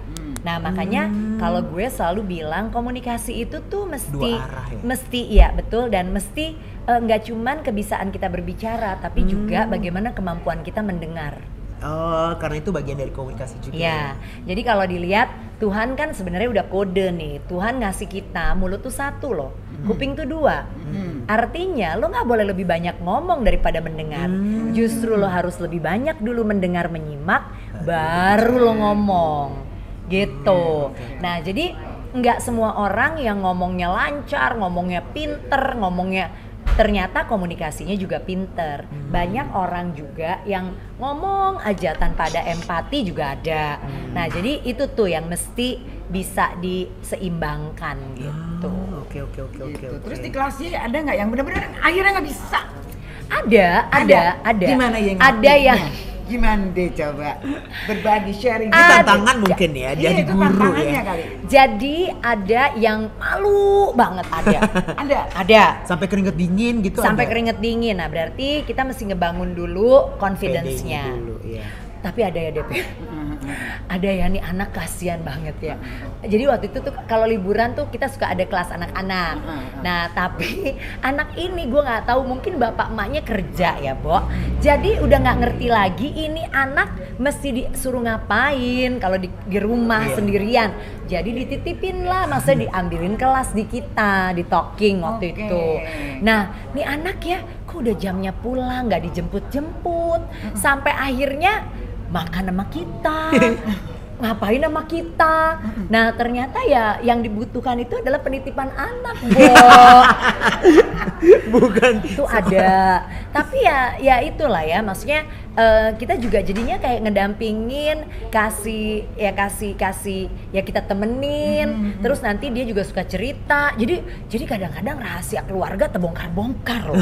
Nah, makanya kalau gue selalu bilang komunikasi itu tuh mesti Dua arah ya? mesti iya betul, dan mesti nggak cuman kebisaan kita berbicara tapi juga bagaimana kemampuan kita mendengar. Oh, karena itu bagian dari komunikasi juga. Ya, jadi kalau dilihat Tuhan kan sebenarnya udah kode nih. Tuhan ngasih kita mulut tuh satu loh, kuping tuh dua. Artinya lo nggak boleh lebih banyak ngomong daripada mendengar. Justru lo harus lebih banyak dulu mendengar, menyimak, baru lo ngomong. Gitu. Nah, jadi nggak semua orang yang ngomongnya lancar, ngomongnya pinter, ternyata komunikasinya juga pinter. Banyak orang juga yang ngomong aja tanpa ada empati juga ada. Nah, jadi itu tuh yang mesti bisa diseimbangkan gitu. Oke. Gitu. Terus di kelasnya ada nggak yang benar-benar akhirnya nggak bisa? Ada. Gimana yang Ada yang gimana deh, coba berbagi sharing. Ini tantangan mungkin ya, Iya, jadi itu guru tantangannya ya. kali. jadi ada yang malu banget ada. Ada. Sampai keringet dingin gitu. Sampai ada? keringet dingin. Nah, berarti kita mesti ngebangun dulu confidence-nya. PD-nya dulu, iya. Tapi ada ya DP. Ada ya nih anak kasihan banget ya. Jadi waktu itu tuh kalau liburan tuh kita suka ada kelas anak-anak. Nah, tapi anak ini gue nggak tahu, mungkin bapak emaknya kerja ya, Bo. Jadi udah nggak ngerti lagi ini anak mesti disuruh ngapain kalau di rumah sendirian. Jadi dititipin lah, maksudnya diambilin kelas di kita, di talking waktu Oke. itu. Nah, nih anak ya, kok udah jamnya pulang, nggak dijemput-jemput, sampai akhirnya makan sama kita, ngapain sama kita. Nah, ternyata ya yang dibutuhkan itu adalah penitipan anak, Bo. Bukan. Itu ada. Tapi ya itulah ya, maksudnya kita juga jadinya kayak ngedampingin, kasih ya kita temenin. Terus nanti dia juga suka cerita. Jadi kadang-kadang rahasia keluarga terbongkar-bongkar loh.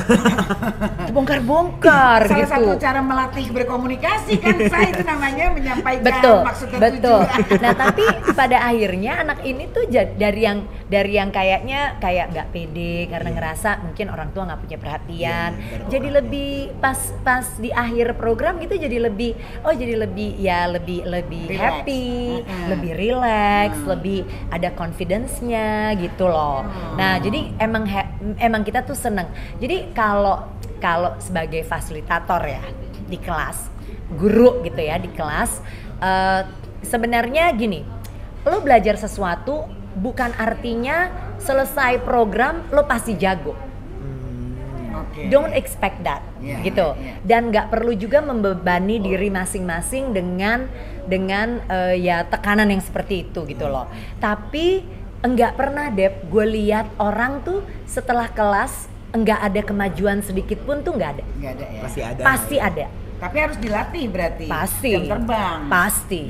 Terbongkar-bongkar Salah gitu. satu cara melatih berkomunikasi kan saya itu namanya menyampaikan Betul, maksud dan betul. tujuan. Nah, tapi pada akhirnya anak ini tuh dari yang kayaknya kayak nggak pede karena ngerasa mungkin orang tua nggak punya perhatian. Iya, Jadi lebih pas di akhir program gitu jadi lebih Relax. happy, lebih relax, lebih ada confidence-nya gitu loh. Nah, jadi emang kita tuh seneng. Jadi kalau sebagai fasilitator ya di kelas, guru gitu ya di kelas, sebenarnya gini, lo belajar sesuatu bukan artinya selesai program lo pasti jago. Oke. Don't expect that, Yeah, gitu. yeah. Dan nggak perlu juga membebani diri masing-masing dengan ya tekanan yang seperti itu gitu loh. Tapi enggak pernah Dep, gue lihat orang tuh setelah kelas enggak ada kemajuan sedikit pun tuh nggak ada. Nggak ada ya. Masih ada. Pasti ada. Tapi harus dilatih berarti. Pasti. Jam terbang. Pasti.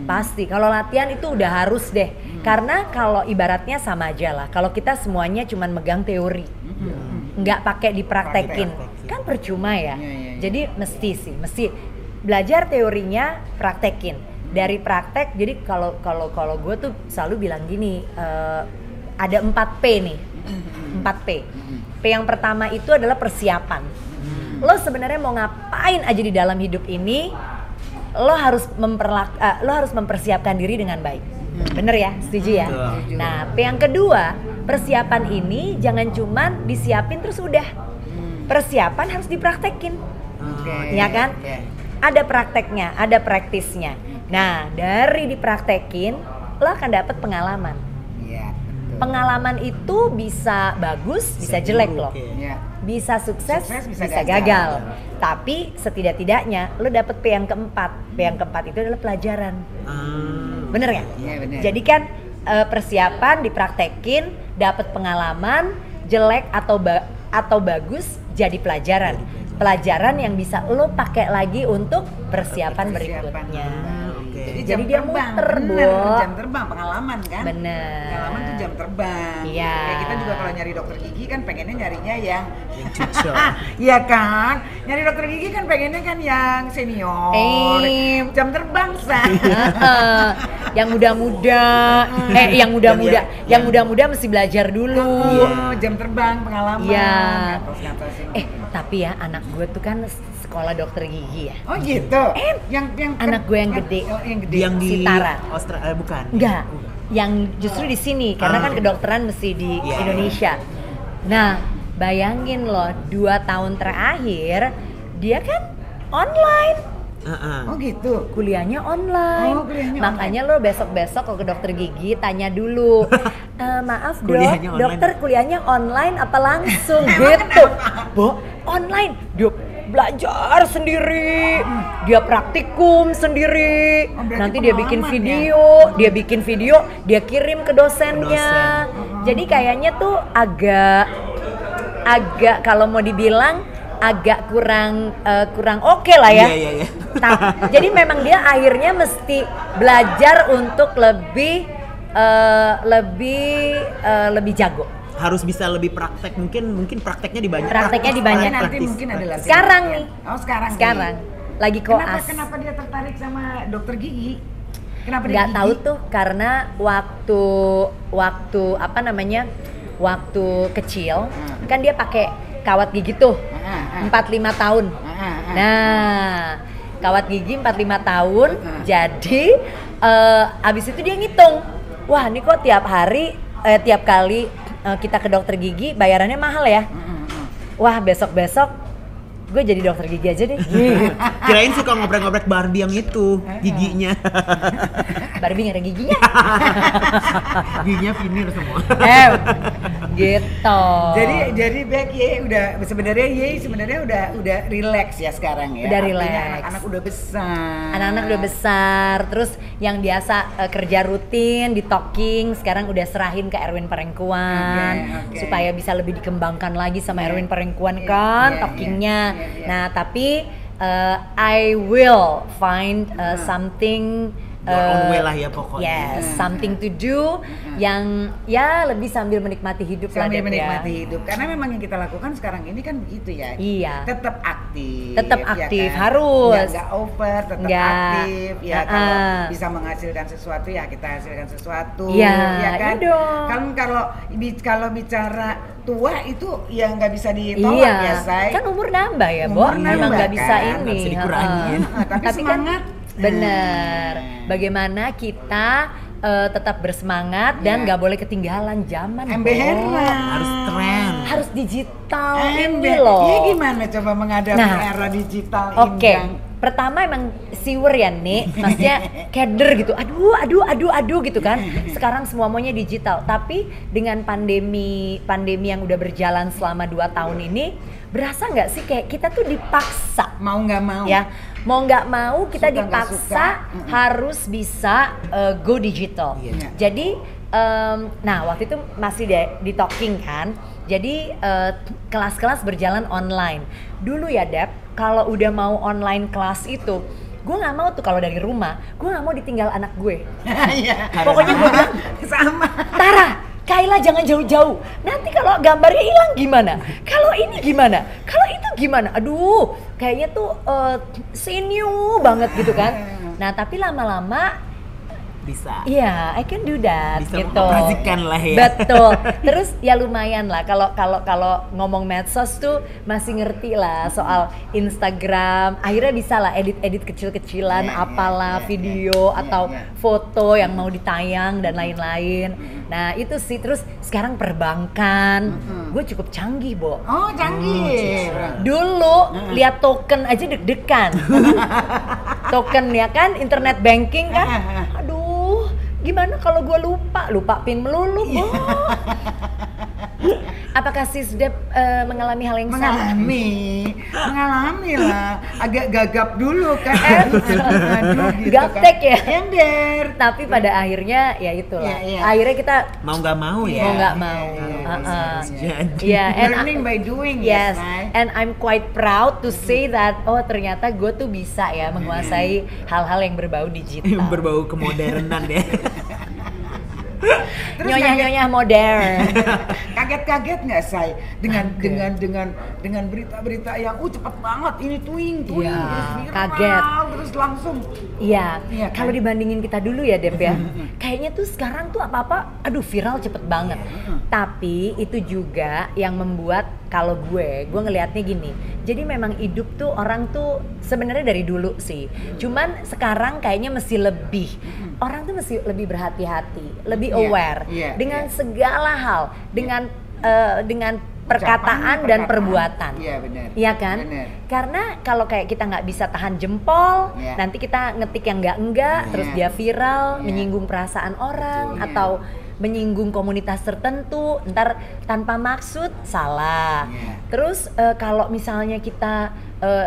Pasti. Kalau latihan itu udah harus deh. Karena kalau ibaratnya sama aja lah. Kalau kita semuanya cuman megang teori, nggak pakai dipraktekin, kan percuma ya. Iya. Jadi mesti belajar teorinya, praktekin. Dari praktek, jadi kalau gue tuh selalu bilang gini, ada 4P nih, 4P. P yang pertama itu adalah persiapan. Lo sebenarnya mau ngapain aja di dalam hidup ini, lo harus mempersiapkan diri dengan baik. Bener ya, setuju ya? Nah, P yang kedua, persiapan ini jangan cuman disiapin terus udah. Persiapan harus dipraktekin, ya kan? Ada prakteknya, ada praktisnya. Nah, dari dipraktekin, lo akan dapat pengalaman. Iya, betul. Pengalaman itu bisa bagus, bisa jelek loh. Iya. Bisa sukses, bisa gagal. gagal. Tapi setidak-tidaknya lo dapet P yang keempat. P yang keempat itu adalah pelajaran. Bener nggak? Iya, bener. Jadi kan persiapan dipraktekin, dapet pengalaman, jelek atau bagus jadi pelajaran. Pelajaran yang bisa lo pakai lagi untuk persiapan berikutnya. Jadi dia terbang, muter, bener, Bo. jam terbang, pengalaman kan? Bener. Pengalaman tuh jam terbang. Iya. Kayak kita juga kalau nyari dokter gigi kan pengennya nyarinya yang cucok. Iya kan? Nyari dokter gigi kan pengennya kan yang senior. Jam terbang, say. Yang muda-muda, yang muda-muda mesti belajar dulu. Jam terbang, pengalaman. Iya. Ngatos-ngatosin. Tapi ya anak gue tuh kan sekolah dokter gigi ya. Oh gitu. Yang anak gue yang gede. Oh, yang gede. Yang di Sitara. Australia bukan? Enggak, yang justru di sini karena kan kedokteran mesti di Indonesia. Nah, bayangin loh 2 tahun terakhir dia kan online. Oh gitu. Kuliahnya online. Oh, kuliahnya makanya lo besok-besok kalau ke dokter gigi tanya dulu. Maaf dok, Kuliahnya online. dokter kuliahnya online apa langsung gitu. Bo, online. Dia belajar sendiri. Dia praktikum sendiri. berarti Nanti dia bikin pengalaman video, dia kirim ke dosennya. Jadi kayaknya tuh agak kalau mau dibilang agak kurang oke lah ya. Iya. Jadi memang dia akhirnya mesti belajar untuk lebih jago. Harus bisa lebih praktek, mungkin prakteknya dibanyak. Prakteknya dibanyak. Nanti mungkin adalah Sekarang nih. Oh sekarang. Lagi koas. Kenapa dia tertarik sama dokter gigi? Kenapa dia Nggak gigi? tahu tuh karena waktu apa namanya? Waktu kecil kan dia pakai kawat gigi tuh 4-5 tahun. Nah, kawat gigi 4-5 tahun. Jadi abis itu dia ngitung. Wah, ini kok tiap kali kita ke dokter gigi bayarannya mahal ya. Wah, besok-besok gue jadi dokter gigi aja deh. Kirain suka ngobrek-ngobrek Barbie yang itu giginya. Barbie nggak ada giginya. Giginya finir semua. Gitu. Jadi Bek sebenarnya udah relax ya sekarang ya. Udah Artinya relax. Anak-anak udah besar. Anak-anak udah besar, terus yang biasa kerja rutin di talking sekarang udah serahin ke Erwin Parengkuan Oke. supaya bisa lebih dikembangkan lagi sama Erwin Parengkuan kan talkingnya. Nah tapi I will find something Your own way lah ya pokoknya. Yes, something to do yang ya lebih sambil menikmati hidup lah Sambil Dep, menikmati ya. hidup. Karena memang yang kita lakukan sekarang ini kan begitu ya. Iya. Tetap aktif. Tetap ya aktif, kan? harus. Nggak over, tetap Nggak. aktif. Ya kalau bisa menghasilkan sesuatu ya kita hasilkan sesuatu. Iya, ya kan. iya dong. Kan kalau bicara tua itu ya nggak bisa ditolak ya, Say. Kan umur nambah ya, Umur Bo. nambah, Memang nggak bisa kan? ini. Nggak bisa dikurangin. Tapi semangat. Bener. Bagaimana kita tetap bersemangat dan nggak boleh ketinggalan zaman. Bo. Emberan. Harus keren. Harus digital ini Ember. loh. Ya gimana coba menghadapi era digital ini? Oke. Bang? Pertama emang siwer ya nih, maksudnya keder gitu. Aduh gitu kan. Sekarang semua maunya digital. Tapi dengan pandemi yang udah berjalan selama 2 tahun ini, berasa nggak sih kayak kita tuh dipaksa Mau nggak mau. ya, mau nggak mau kita Suka nggak dipaksa suka. harus bisa go digital. Iya. Jadi nah waktu itu masih di talking kan, jadi kelas-kelas berjalan online. Dulu ya Dep, kalau udah mau online kelas itu, gue nggak mau tuh kalau dari rumah, gue nggak mau ditinggal anak gue. Iya. Pokoknya gue bilang, Sama. Tara, Kayla jangan jauh-jauh. Nanti kalau gambarnya hilang gimana? Kalau ini gimana? Kalau itu gimana? Aduh, kayaknya tuh senyu banget gitu kan. Nah, tapi lama-lama Bisa. iya, I can do that Bisa gitu. mengoperasikan lah ya. Betul. Terus ya lumayan lah kalau ngomong medsos tuh masih ngerti lah soal Instagram. Akhirnya bisa lah edit kecil-kecilan, apalah video atau foto yang mau ditayang dan lain-lain. Nah, itu sih. Terus sekarang perbankan. Gue cukup canggih, Bo. Oh, canggih. Dulu lihat token aja deg-degan. Token ya kan, internet banking kan. Aduh, gimana kalau gue lupa PIN melulu, Bo. Apakah Sisdep mengalami hal yang sama? Mengalami lah. Agak gagap dulu kan. Aduh, gitu Gaptek kan. ya? Ember. Tapi pada akhirnya ya itulah. Iya. Akhirnya kita Mau nggak mau ya. mau nggak mau. Jadi. Iya, and Learning by doing, yes, right? and I'm quite proud to say that ternyata gue tuh bisa ya menguasai hal-hal yang berbau digital. Berbau kemodernan ya. Terus Nyonya-nyonya modern. kaget nggak say dengan berita-berita yang cepat banget ini twing Iya, terus viral, kaget. terus langsung Iya, Iya kan? kalau dibandingin kita dulu ya Dep ya, kayaknya tuh sekarang tuh apa-apa, aduh viral cepet banget. Tapi itu juga yang membuat kalau gue ngelihatnya gini, jadi memang hidup tuh orang tuh sebenarnya dari dulu sih, cuman sekarang kayaknya mesti lebih, orang tuh mesti lebih berhati-hati, lebih Iya, aware iya, dengan iya. segala hal, dengan perkataan dan perbuatan. Iya benar. Iya kan? Benar. Karena kalau kayak kita nggak bisa tahan jempol, Iya. nanti kita ngetik yang enggak, Iya. terus dia viral, Iya. menyinggung perasaan orang Betul. atau menyinggung komunitas tertentu, ntar tanpa maksud salah. Iya. Terus kalau misalnya kita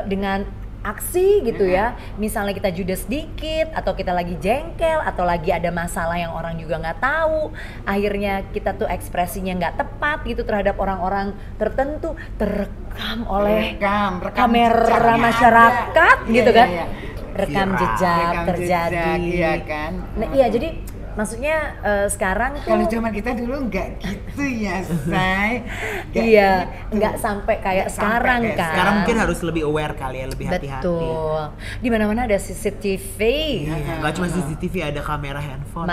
dengan aksi gitu ya, misalnya kita judes dikit atau kita lagi jengkel atau lagi ada masalah yang orang juga nggak tahu, akhirnya kita tuh ekspresinya nggak tepat gitu terhadap orang-orang tertentu, terekam oleh Rekam kamera jejaknya masyarakat ada. gitu Iya, kan, iya, iya. rekam Viral. jejak Rekam terjadi. jejak, iya kan. Nah iya, jadi maksudnya sekarang tuh Kalau zaman kita dulu nggak gitu ya, say. iya, nggak sampai kayak Nggak sekarang sampai kayak kan. Sekarang mungkin harus lebih aware kali ya, lebih hati-hati. Betul. Di mana-mana ada CCTV. Iya, nggak cuma CCTV, ada kamera handphone.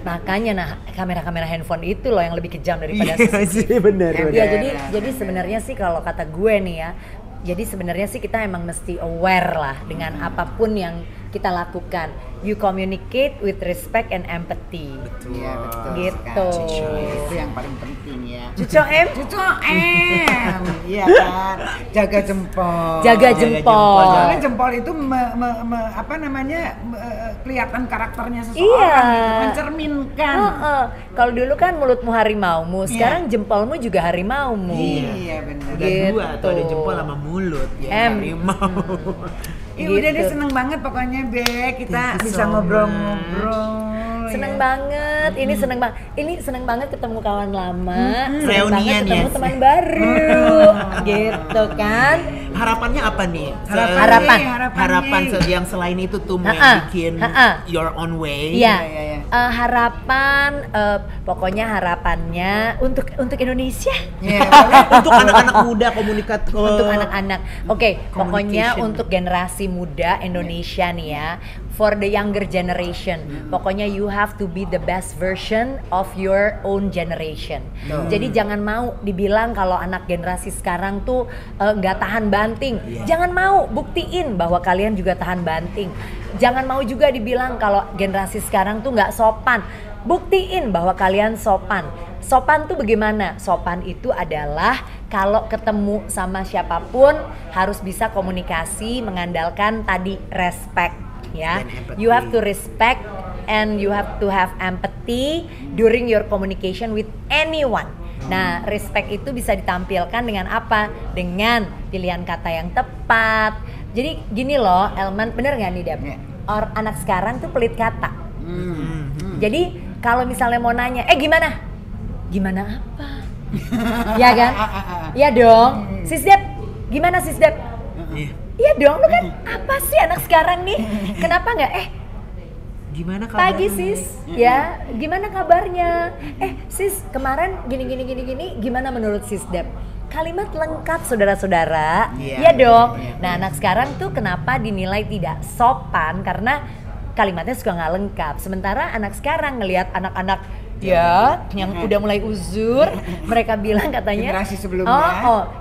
Makanya nah kamera-kamera handphone itu loh yang lebih kejam daripada Iya sih, benar. Ya Benar, jadi sebenarnya sih kalau kata gue nih ya, jadi sebenarnya sih kita emang mesti aware lah dengan apapun yang kita lakukan. You communicate with respect and empathy. Iya betul. Gitu. sekali. Itu yang paling penting ya. Cuco M, Cucu iya kan. Jaga jempol. jaga jempol. jempol. Soalnya jempol itu apa namanya kelihatan karakternya seseorang Iya. gitu, mencerminkan. Kalau dulu kan mulutmu harimaumu, Iya. sekarang jempolmu juga harimaumu. Iya benar. Udah dua tuh, ada jempol sama mulut ya. M. Harimau. Udah deh Gitu. seneng banget pokoknya Be, kita Thank you bisa so ngobrol-ngobrol. Seneng ya. banget, ini seneng banget ketemu kawan lama, seneng Reunian banget ketemu ya. teman baru, gitu kan? Harapannya apa nih? Harapan. Harapan yang selain itu tuh mau Ha-ha, bikin ha-ha. your own way. Iya, Iya. harapan, pokoknya harapannya untuk Indonesia, Iya, Untuk anak-anak muda komunikat untuk anak-anak. Oke, pokoknya Communication. untuk generasi muda Indonesia nih ya, for the younger generation. Pokoknya you have to be the best version of your own generation. Jadi jangan mau dibilang kalau anak generasi sekarang tuh nggak tahan banting. Jangan mau, buktiin bahwa kalian juga tahan banting. Jangan mau juga dibilang kalau generasi sekarang tuh nggak sopan. Buktiin bahwa kalian sopan. Sopan tuh bagaimana? Sopan itu adalah kalau ketemu sama siapapun harus bisa komunikasi mengandalkan tadi respect ya. Dan empathy. You have to respect and you have to have empathy during your communication with anyone. Nah, respect itu bisa ditampilkan dengan apa? Dengan pilihan kata yang tepat. Jadi gini loh, Elman, bener nggak nih Dap? Anak sekarang tuh pelit kata. Jadi kalau misalnya mau nanya, gimana? Gimana apa? Ya kan? Ya dong. Sis Dap, gimana sis Dep? Iya. Iya dong, lu kan apa sih anak sekarang nih? Kenapa nggak Gimana kabarnya? pagi sis, ya gimana kabarnya? Sis kemarin gini, gimana menurut sis Dep? Kalimat lengkap saudara-saudara, Iya, ya dong. iya. Nah anak sekarang tuh kenapa dinilai tidak sopan? Karena kalimatnya suka nggak lengkap. Sementara anak sekarang ngelihat anak-anak ya yang udah mulai uzur, mereka bilang katanya Generasi sebelumnya.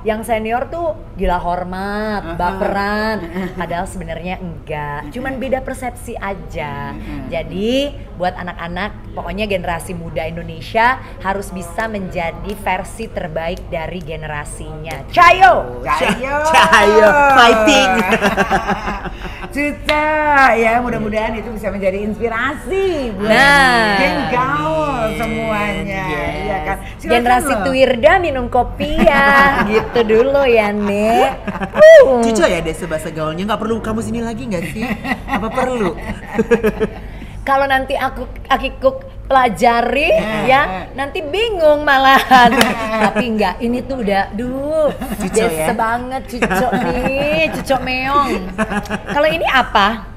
yang senior tuh gila hormat, baperan, padahal sebenarnya enggak, cuman beda persepsi aja. Jadi buat anak-anak, pokoknya generasi muda Indonesia harus bisa menjadi versi terbaik dari generasinya. Cayo! Cayo, fighting. Cita ya, mudah-mudahan itu bisa menjadi inspirasi buat Nah. geng gaul semuanya, Yes. ya kan. Silakan Generasi loh. Twirda minum kopi ya, gitu dulu ya Nek. Cico ya deh bahasa gaulnya, nggak perlu kamu sini lagi nggak sih? Apa perlu? Kalau nanti Akikuk pelajari ya, nanti bingung malahan. Tapi enggak, ini tuh udah Cucok ya? desa banget cucok nih, cucok meong. Kalau ini apa?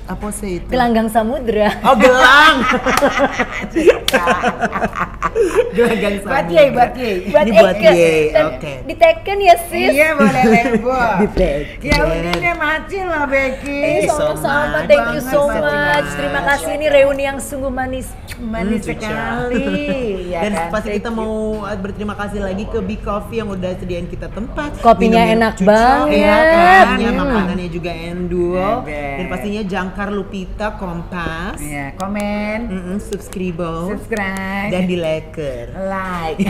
Apa sih itu? Gelanggang samudra. Oh, gelang. Gelanggang Buat samudra. Ye, buat Ye. Buat Ini buat Eke. Ye, Dan oke. diteken ya sis. Iya boleh Lebo. Diteken. Ya udah deh macin lah Becky. Sama-sama, much. thank you so Banget, much. Terima kasih, ini reuni yang sungguh manis. Manis Cica. sekali. Ya Dan kan? pasti Thank kita you. mau berterima kasih lagi ke Big Coffee yang udah sediain kita tempat. Kopinya Minumin enak Cuco, banget. enak kan? Ya, Hmm. makanannya juga endul. Bebek. Dan pastinya Jangkar Lupita Kompas. Ya, komen, Subscribe. subscribe, Dan di leker. like.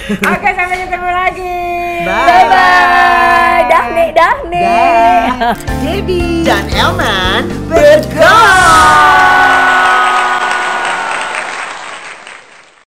Oke, sampai ketemu lagi. Bye bye. Dahne. Dah. Debbie. Dan Elman bergol.